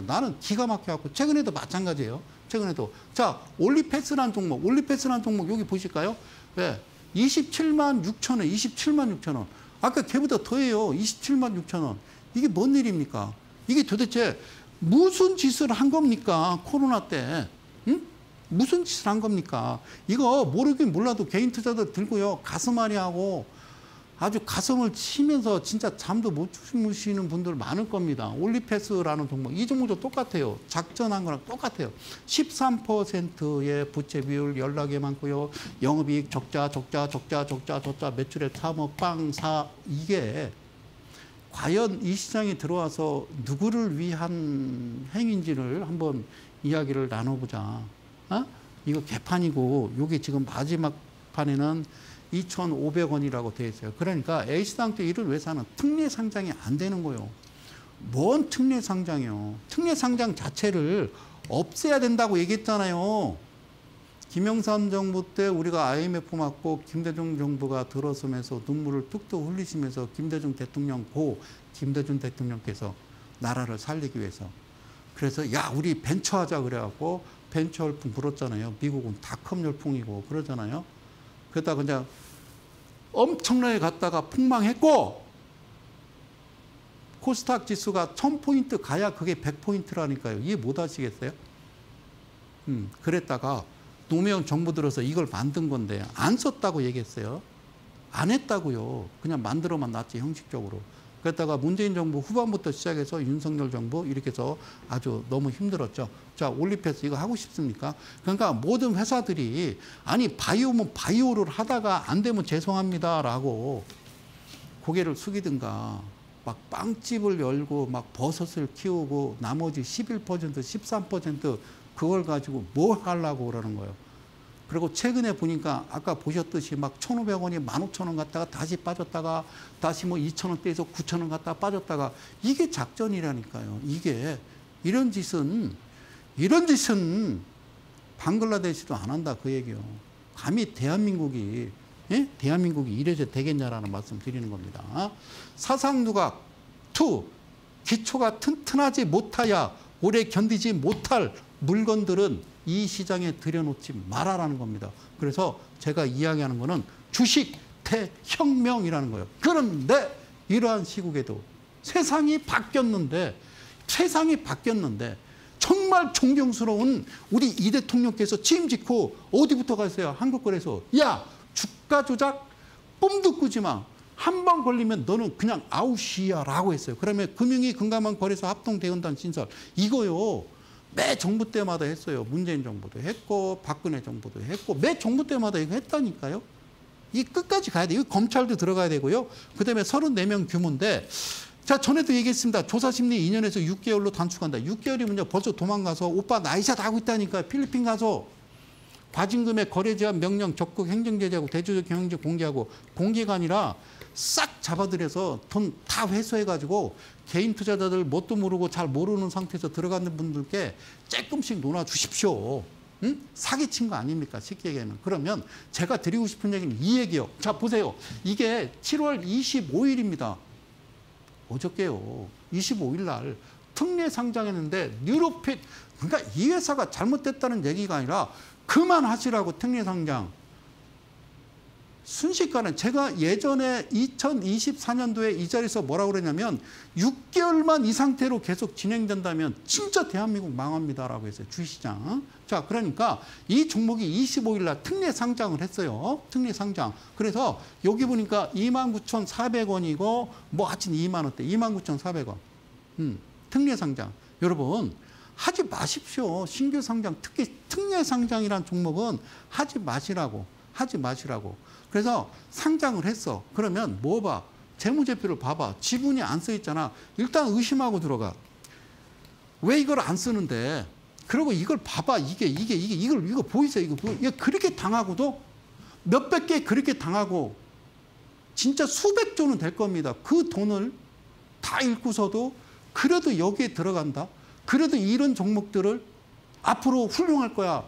나는 기가 막혀갖고 최근에도 마찬가지예요. 최근에도 자 올리패스라는 종목 여기 보실까요? 네. 27만 6천 원 27만 6천 원 아까 걔보다 더해요. 27만 6천 원 이게 뭔 일입니까? 이게 도대체 무슨 짓을 한 겁니까? 코로나 때. 응? 무슨 짓을 한 겁니까? 이거 모르긴 몰라도 개인 투자들 들고요. 가슴앓이 하고 아주 가슴을 치면서 진짜 잠도 못 주무시는 분들 많을 겁니다. 올리패스라는 종목. 이 종목도 똑같아요. 작전한 거랑 똑같아요. 13%의 부채 비율 연락이 많고요. 영업이익 적자 매출액 3억 빵 4. 이게 과연 이 시장에 들어와서 누구를 위한 행위인지를 한번 이야기를 나눠보자. 이거 개판이고 여기 지금 마지막 판에는 2,500원이라고 되어 있어요. 그러니까 H당초 이런 회사는 특례 상장이 안 되는 거예요. 뭔 특례 상장이요? 특례 상장 자체를 없애야 된다고 얘기했잖아요. 김영삼 정부 때 우리가 IMF 맞고 김대중 정부가 들어서면서 눈물을 뚝뚝 흘리시면서 김대중 대통령께서 나라를 살리기 위해서 그래서 야 우리 벤처하자 그래갖고 벤처 열풍 불었잖아요. 미국은 닷컴 열풍이고 그러잖아요. 그러다가 이제 엄청나게 갔다가 폭망했고 코스닥 지수가 1000포인트 가야 그게 100포인트라니까요. 이해 못 하시겠어요? 그랬다가 노무현 정부 들어서 이걸 만든 건데 안 썼다고 얘기했어요. 안 했다고요. 그냥 만들어만 놨지 형식적으로. 그랬다가 문재인 정부 후반부터 시작해서 윤석열 정부 이렇게 해서 아주 너무 힘들었죠. 자 올리패스 이거 하고 싶습니까? 그러니까 모든 회사들이 아니 바이오면 바이오를 하다가 안 되면 죄송합니다라고 고개를 숙이든가 막 빵집을 열고 막 버섯을 키우고 나머지 11%, 13% 그걸 가지고 뭘 하려고 그러는 거예요. 그리고 최근에 보니까 아까 보셨듯이 막 1,500원이 15,000원 갔다가 다시 빠졌다가 다시 뭐 2,000원대에서 9,000원 갔다가 빠졌다가 이게 작전이라니까요. 이게 이런 짓은 방글라데시도 안 한다 그 얘기요. 감히 대한민국이 이래서 되겠냐라는 말씀 드리는 겁니다. 사상누각 2 기초가 튼튼하지 못하야 오래 견디지 못할 물건들은 이 시장에 들여놓지 말아라는 겁니다. 그래서 제가 이야기하는 거는 주식 대혁명이라는 거예요. 그런데 이러한 시국에도 세상이 바뀌었는데 정말 존경스러운 우리 이 대통령께서 취임직후 어디부터 가세요? 한국거래소. 야, 주가 조작 꿈도 꾸지 마. 한 번 걸리면 너는 그냥 아웃이야 라고 했어요. 그러면 금융위 금감원 거래소 합동대응단 신설 이거요. 매 정부 때마다 했어요. 문재인 정부도 했고 박근혜 정부도 했고 매 정부 때마다 이거 했다니까요. 이 끝까지 가야 돼요. 검찰도 들어가야 되고요. 그다음에 34명 규모인데 자 전에도 얘기했습니다. 조사심리 2년에서 6개월로 단축한다. 6개월이면요 벌써 도망가서 오빠 나이샷 하고 있다니까요. 필리핀 가서 과징금의 거래 제한 명령 적극 행정제재하고 대조적 경영지 공개하고 공개가 아니라 싹 잡아들여서 돈 다 회수해가지고 개인 투자자들 뭣도 모르고 잘 모르는 상태에서 들어가는 분들께 조금씩 놀아주십시오. 응? 사기친 거 아닙니까? 쉽게 얘기하면. 그러면 제가 드리고 싶은 얘기는 이 얘기요. 자 보세요. 이게 7월 25일입니다. 어저께요. 25일 날 특례 상장했는데 뉴로핏 그러니까 이 회사가 잘못됐다는 얘기가 아니라 그만하시라고 특례 상장. 순식간에 제가 예전에 2024년도에 이 자리에서 뭐라고 그랬냐면 6개월만 이 상태로 계속 진행된다면 진짜 대한민국 망합니다라고 했어요. 주시장. 자, 그러니까 이 종목이 25일 날 특례 상장을 했어요. 특례 상장. 그래서 여기 보니까 29,400원이고 뭐 하여튼 2만 원대. 29,400원. 특례 상장. 여러분 하지 마십시오. 신규 상장. 특히 특례 상장이란 종목은 하지 마시라고. 그래서 상장을 했어. 그러면 뭐 봐? 재무제표를 봐봐. 지분이 안 써 있잖아. 일단 의심하고 들어가. 왜 이걸 안 쓰는데? 그리고 이걸 봐봐. 이거 보이세요? 이거 그렇게 당하고도 몇백 개 그렇게 당하고 진짜 수백조는 될 겁니다. 그 돈을 다 잃고서도 그래도 여기에 들어간다. 그래도 이런 종목들을 앞으로 훌륭할 거야.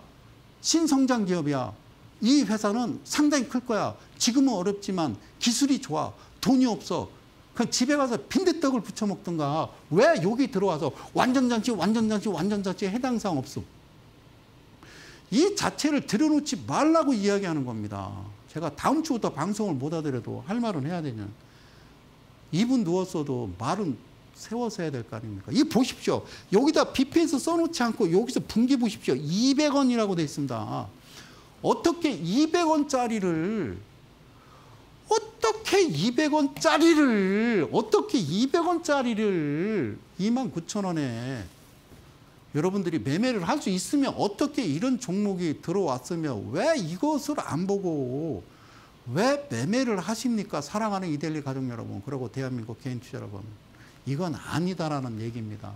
신성장 기업이야. 이 회사는 상당히 클 거야. 지금은 어렵지만 기술이 좋아. 돈이 없어. 그냥 집에 가서 빈대떡을 부쳐 먹든가. 왜 여기 들어와서 완전장치 해당 사항 없어. 이 자체를 들여놓지 말라고 이야기하는 겁니다. 제가 다음 주부터 방송을 못 하더라도 할 말은 해야 되냐. 이분 누웠어도 말은 세워서 해야 될 거 아닙니까? 이 보십시오. 여기다 BPS 써놓지 않고 여기서 분기 보십시오. 200원이라고 돼 있습니다. 어떻게 200원짜리를 29,000원에 여러분들이 매매를 할 수 있으면 어떻게 이런 종목이 들어왔으면 왜 이것을 안 보고 왜 매매를 하십니까? 사랑하는 이데일리 가족 여러분, 그리고 대한민국 개인 투자 여러분. 이건 아니다라는 얘기입니다.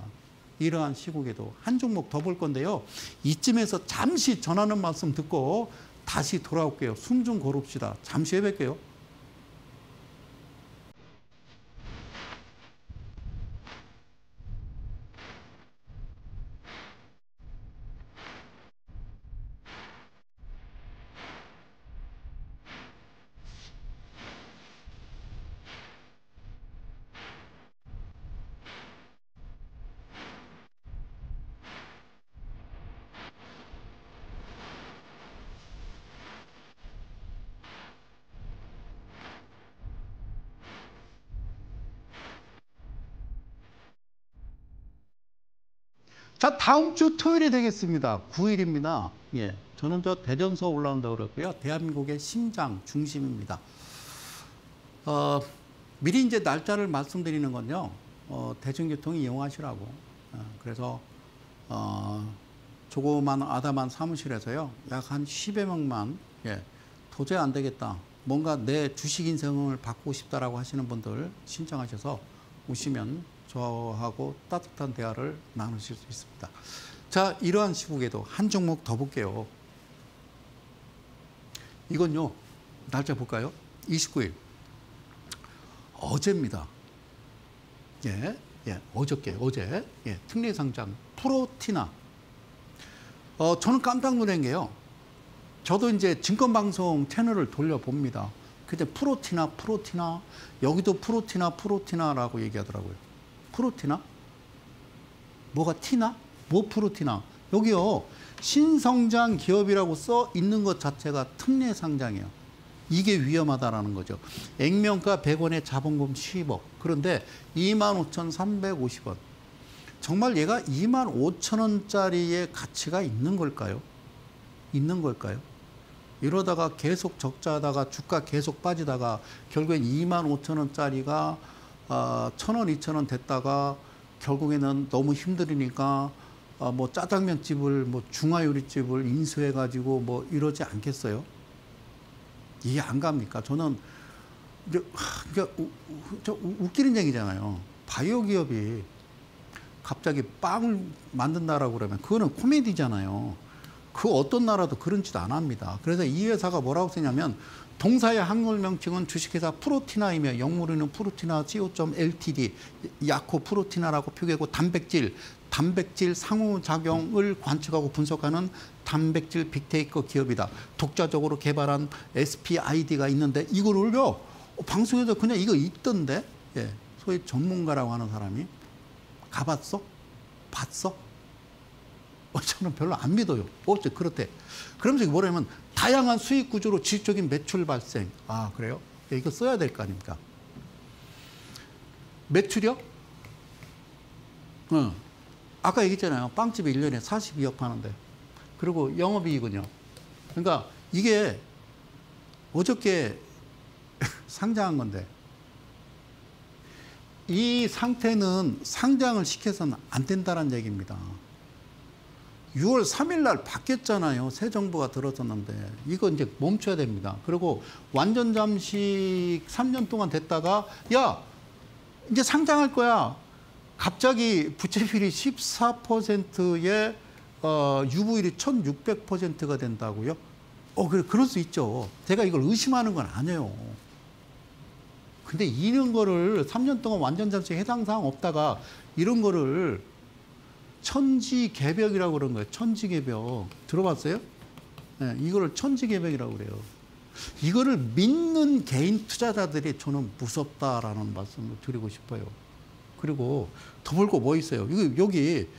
이러한 시국에도 한 종목 더 볼 건데요. 이쯤에서 잠시 전하는 말씀 듣고 다시 돌아올게요. 숨 좀 고릅시다. 잠시 후에 뵐게요. 자, 다음 주 토요일이 되겠습니다. 9일입니다. 예, 저는 저 대전서 올라온다고 그랬고요. 대한민국의 심장, 중심입니다. 미리 이제 날짜를 말씀드리는 건요. 대중교통 이용하시라고. 그래서 조그만 아담한 사무실에서요. 약 한 10여 명만 도저히 안 되겠다. 뭔가 내 주식 인생을 바꾸고 싶다라고 하시는 분들 신청하셔서 오시면 저하고 따뜻한 대화를 나누실 수 있습니다. 자, 이러한 시국에도 한 종목 더 볼게요. 이건요, 날짜 볼까요? 29일. 어제입니다. 어제. 특례상장 프로티나. 저는 깜짝 놀란 게요. 저도 이제 증권방송 채널을 돌려봅니다. 근데 프로티나, 여기도 프로티나라고 얘기하더라고요. 프로티나? 뭐가 티나? 뭐 프로티나? 여기요, 신성장 기업이라고 써 있는 것 자체가 특례상장이에요. 이게 위험하다라는 거죠. 액면가 100원에 자본금 10억. 그런데 25,350원. 정말 얘가 25,000원짜리의 가치가 있는 걸까요? 이러다가 계속 적자하다가 주가 계속 빠지다가 결국엔 25,000원짜리가 1,000원, 2,000원 됐다가 결국에는 너무 힘들으니까 뭐 짜장면집을 뭐 중화요리집을 인수해가지고 뭐 이러지 않겠어요? 이해 안 갑니까? 저는 웃기는 얘기잖아요. 바이오 기업이 갑자기 빵을 만든다라고 그러면 그거는 코미디잖아요. 그 어떤 나라도 그런 짓 안 합니다. 그래서 이 회사가 뭐라고 쓰냐면 동사의 한글 명칭은 주식회사 프로티나이며 영문으로는 프로티나 co.ltd 야코 프로티나라고 표기하고 단백질 상호작용을 관측하고 분석하는 단백질 빅테이크 기업이다. 독자적으로 개발한 SPID가 있는데 이거를요 방송에서 그냥 이거 있던데 소위 전문가라고 하는 사람이 가봤어? 봤어? 저는 별로 안 믿어요. 어째 그렇대. 그러면서 이게 뭐냐면 다양한 수익 구조로 지속적인 매출 발생. 아 그래요? 이거 써야 될 거 아닙니까? 매출이요? 아까 얘기했잖아요. 빵집에 1년에 42억 파는데. 그리고 영업이익은요. 그러니까 이게 어저께 상장한 건데 이 상태는 상장을 시켜서는 안 된다는 얘기입니다. 6월 3일 날 바뀌었잖아요. 새 정부가 들어섰는데 이거 이제 멈춰야 됩니다. 그리고 완전 잠식 3년 동안 됐다가 야 이제 상장할 거야. 갑자기 부채비율이 14%에 유보율이 1600%가 된다고요? 그럴 수 있죠. 제가 이걸 의심하는 건 아니에요. 근데 이런 거를 3년 동안 완전 잠식 해당 사항 없다가 이런 거를 천지개벽이라고 그런 거예요. 천지개벽. 들어봤어요? 네, 이거를 천지개벽이라고 그래요. 이거를 믿는 개인 투자자들이 저는 무섭다라는 말씀을 드리고 싶어요. 그리고 더 볼 거 뭐 있어요? 이거 여기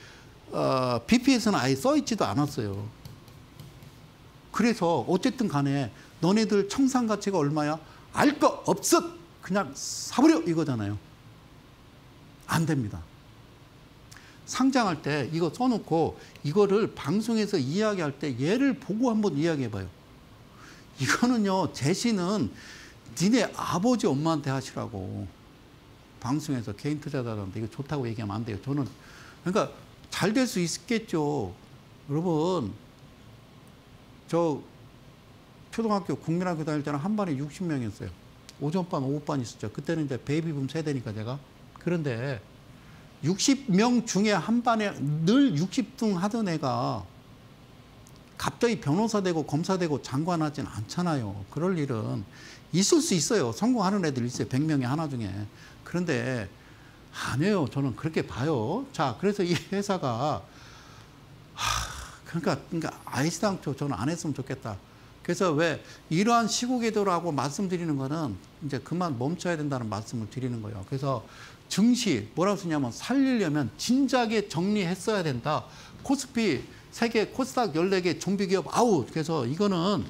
BPS는 아예 써 있지도 않았어요. 그래서 어쨌든 간에 너네들 청산 가치가 얼마야? 알 거 없어. 그냥 사버려 이거잖아요. 안 됩니다. 상장할 때 이거 써놓고 이거를 방송에서 이야기할 때 얘를 보고 한번 이야기해봐요. 이거는요 제시는 니네 아버지 엄마한테 하시라고. 방송에서 개인 투자자들한테 이거 좋다고 얘기하면 안 돼요. 저는 그러니까 잘 될 수 있겠죠. 여러분 저 초등학교 국민학교 다닐 때는 한 반에 60명이었어요. 오전반 오후반 있었죠. 그때는 이제 베이비붐 세대니까 제가. 그런데 60명 중에 한 반에 늘 60등 하던 애가 갑자기 변호사 되고 검사 되고 장관 하진 않잖아요. 그럴 일은 있을 수 있어요. 성공하는 애들 있어요. 100명에 하나 중에. 그런데 아니에요. 저는 그렇게 봐요. 자, 그래서 이 회사가 그러니까 아이스당초 저는 안 했으면 좋겠다. 그래서 왜 이러한 시국에도라고 말씀드리는 거는 이제 그만 멈춰야 된다는 말씀을 드리는 거예요. 그래서 증시 뭐라고 쓰냐면 살리려면 진작에 정리했어야 된다. 코스피 세계 코스닥 14개 정비기업 아웃. 그래서 이거는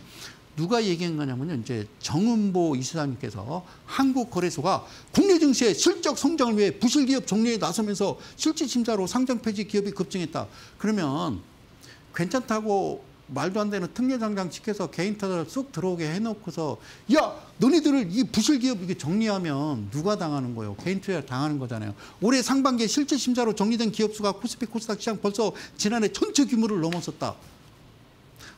누가 얘기한 거냐면요. 이제 정은보 이사장님께서 한국거래소가 국내 증시의 실적 성장을 위해 부실기업 정리에 나서면서 실질심사로 상장 폐지 기업이 급증했다. 그러면 괜찮다고 말도 안 되는 특례상장 시켜서 개인 투자를 쑥 들어오게 해놓고서 야 너네들을 이 부실기업 이게 정리하면 누가 당하는 거예요? 개인 투자를 당하는 거잖아요. 올해 상반기에 실질심사로 정리된 기업 수가 코스피 코스닥 시장 벌써 지난해 전체 규모를 넘었었다.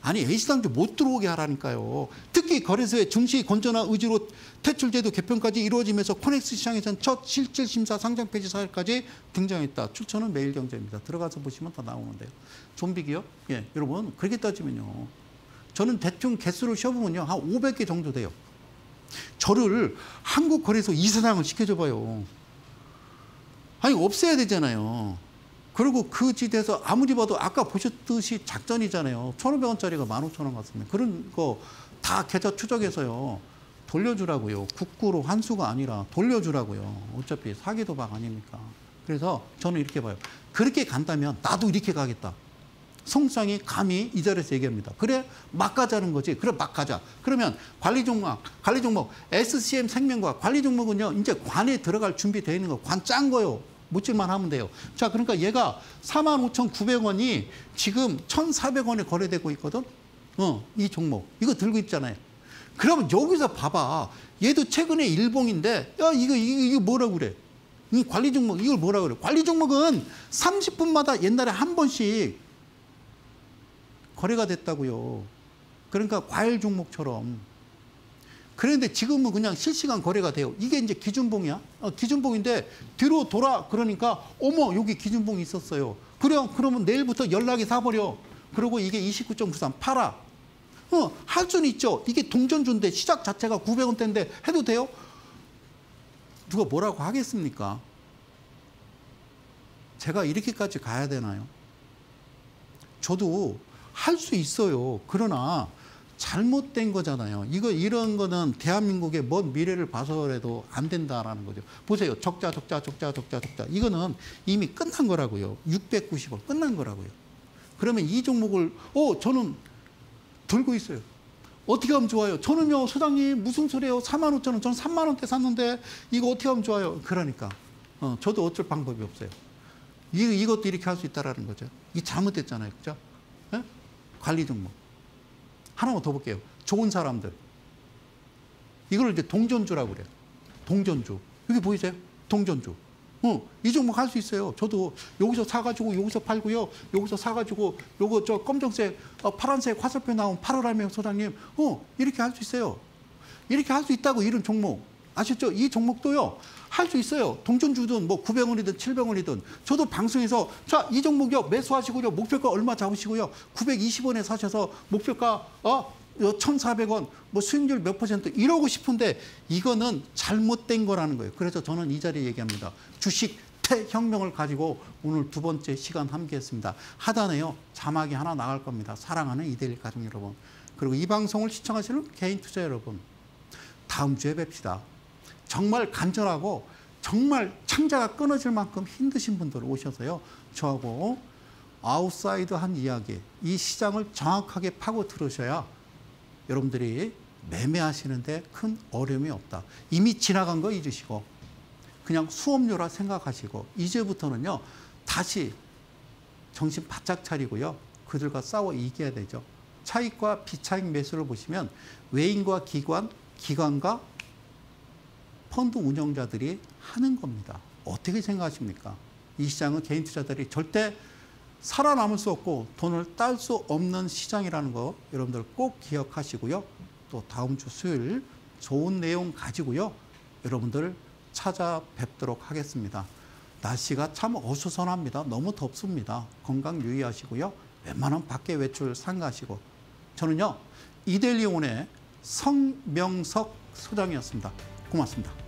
아니 A시장주 못 들어오게 하라니까요. 특히 거래소의 증시 건전한 의지로 퇴출제도 개편까지 이루어지면서 코넥스 시장에서는 첫 실질 심사 상장 폐지 사실까지 등장했다. 출처는 매일경제입니다. 들어가서 보시면 다 나오는데요. 좀비 기업? 예, 여러분 그렇게 따지면요. 저는 대충 개수를 쉬어보면요. 한 500개 정도 돼요. 저를 한국거래소 이사장을 시켜줘 봐요. 아니 없애야 되잖아요. 그리고 그 지대에서 아무리 봐도 아까 보셨듯이 작전이잖아요. 1,500원짜리가 15,000원 같습니다. 그런 거 다 계좌 추적해서요. 돌려주라고요. 국구로 환수가 아니라 돌려주라고요. 어차피 사기 도박 아닙니까? 그래서 저는 이렇게 봐요. 그렇게 간다면 나도 이렇게 가겠다. 성상이 감히 이 자리에서 얘기합니다. 그래 막 가자는 거지. 그래 막 가자. 그러면 관리 종목 SCM 생명과 관리 종목은요. 이제 관에 들어갈 준비되어 있는 거. 관 짠 거요. 묻질만 하면 돼요. 자, 그러니까 얘가 45,900원이 지금 1,400원에 거래되고 있거든. 이 종목. 이거 들고 있잖아요. 그러면 여기서 봐봐. 얘도 최근에 일봉인데, 야, 이거 뭐라고 그래? 이 관리 종목, 이걸 뭐라고 그래? 관리 종목은 30분마다 옛날에 한 번씩 거래가 됐다고요. 그러니까 과일 종목처럼. 그런데 지금은 그냥 실시간 거래가 돼요. 이게 이제 기준봉이야. 기준봉인데 뒤로 돌아 그러니까 어머 여기 기준봉이 있었어요. 그러면 내일부터 연락이 사버려. 그리고 이게 29.93 팔아. 할 수는 있죠. 이게 동전주인데 시작 자체가 900원대인데 해도 돼요? 누가 뭐라고 하겠습니까? 제가 이렇게까지 가야 되나요? 저도 할 수 있어요. 그러나 잘못된 거잖아요. 이런 거는 대한민국의 먼 미래를 봐서라도 안 된다라는 거죠. 보세요. 적자. 이거는 이미 끝난 거라고요. 690원 끝난 거라고요. 그러면 이 종목을 저는 들고 있어요. 어떻게 하면 좋아요? 저는요, 소장님 무슨 소리예요? 45,000원. 저는 3만 원대 샀는데 이거 어떻게 하면 좋아요? 그러니까 저도 어쩔 방법이 없어요. 이것도 이렇게 할 수 있다라는 거죠. 이게 잘못됐잖아요. 그죠? 네? 관리 종목. 하나만 더 볼게요. 좋은 사람들. 이걸 이제 동전주라고 그래요. 동전주. 여기 보이세요? 동전주. 이 종목 할 수 있어요. 저도 여기서 사가지고 여기서 팔고요. 여기서 사가지고 요거 저 검정색, 파란색 화살표 나온 8월하면 소장님, 이렇게 할 수 있어요. 이렇게 할 수 있다고 이런 종목. 아셨죠? 이 종목도요. 할 수 있어요. 동전주든 뭐 900원이든 700원이든. 저도 방송에서 자, 이 종목요. 매수하시고요. 목표가 얼마 잡으시고요. 920원에 사셔서 목표가 1,400원, 뭐 수익률 몇 퍼센트 이러고 싶은데 이거는 잘못된 거라는 거예요. 그래서 저는 이 자리에 얘기합니다. 주식 대혁명을 가지고 오늘 두 번째 시간 함께했습니다. 하단에요. 자막이 하나 나갈 겁니다. 사랑하는 이데일리 가족 여러분. 그리고 이 방송을 시청하시는 개인 투자 여러분. 다음 주에 뵙시다. 정말 간절하고 정말 창자가 끊어질 만큼 힘드신 분들 오셔서요. 저하고 아웃사이드한 이야기, 이 시장을 정확하게 파고 들으셔야 여러분들이 매매하시는데 큰 어려움이 없다. 이미 지나간 거 잊으시고 그냥 수업료라 생각하시고 이제부터는요. 다시 정신 바짝 차리고요. 그들과 싸워 이겨야 되죠. 차익과 비차익 매수를 보시면 외인과 기관과 펀드 운영자들이 하는 겁니다. 어떻게 생각하십니까? 이 시장은 개인 투자자들이 절대 살아남을 수 없고 돈을 딸 수 없는 시장이라는 거 여러분들 꼭 기억하시고요. 또 다음 주 수요일 좋은 내용 가지고요. 여러분들 찾아뵙도록 하겠습니다. 날씨가 참 어수선합니다. 너무 덥습니다. 건강 유의하시고요. 웬만하면 밖에 외출 삼가하시고. 저는요. 이데일리온의 성명석 소장이었습니다. 고맙습니다.